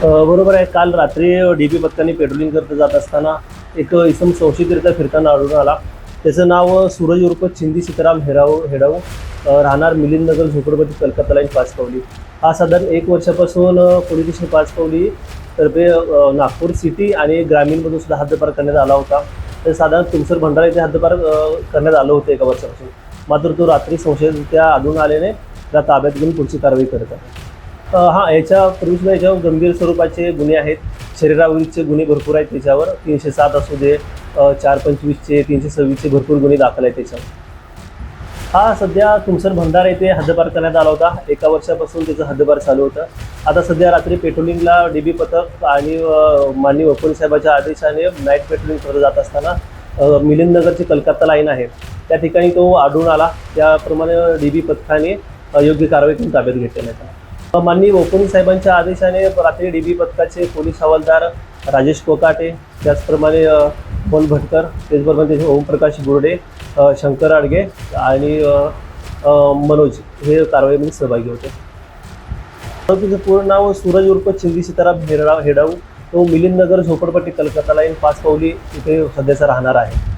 बरोबर आहे. काल रात्री DP पथकाने पेट्रोलिंग करत जात असताना एक इसम संशयितरित्या फिरताना आढळून आला. त्याचं नाव सूरज उर्फ चिंदी सीताराम हेडाऊ राहणार मिलिंद नगर झोपडपट्टी कलकत्ता लाईन पाचपावली. हा साधारण 1 वर्षापासून पोलीस स्टेशन पाचपावली तर्फे नागपूर सिटी आणि ग्रामीणमधून सुद्धा हद्दपार करण्यात आला होता. तर साधारण तुमसर भंडारा येथे हद्दपार करण्यात आलं होतं 1 वर्षापासून. मात्र तो रात्री संशयितरित्या आढळून आल्याने त्याला ताब्यात घेऊन पुढची कारवाई करत आहे. हां, याच्यापूर्वीसुद्धा याच्यावर गंभीर स्वरूपाचे गुन्हे आहेत. शरीरावरीलचे गुन्हे भरपूर आहेत त्याच्यावर. 307 असू दे, 425चे, 326चे भरपूर गुन्हे दाखल आहेत त्याच्यावर. हा सध्या तुमसर भंडारा येथे हद्दपार करण्यात आला होता. 1 वर्षापासून त्याचं हद्दपार चालू होतं. आता सध्या रात्री पेट्रोलिंगला DB पथक आणि माननीय वकील साहेबाच्या आदेशाने नाईट पेट्रोलिंग करत जात असताना मिलिंद नगरची कलकत्ता लाईन आहे त्या ठिकाणी तो आढळून आला. त्याप्रमाणे DB पथकाने योग्य कारवाई करून ताब्यात घेतलेला आहे. माननीय वकील साहेबांच्या आदेशाने रात्री DB पथकाचे पोलीस हवालदार राजेश कोकाटे, त्याचप्रमाणे पवन भटकर, त्याचबरोबर त्याचे ओमप्रकाश गुर्डे, शंकर आडगे आणि मनोज हे कारवाईमध्ये सहभागी होते. त्याचं पूर्ण नाव सूरज उर्फ चिंदी सीताराम हेडाऊ. तो मिलिंद नगर झोपडपट्टी कलकत्ता लाईन पाचपावली इथे सध्याचा राहणार आहे.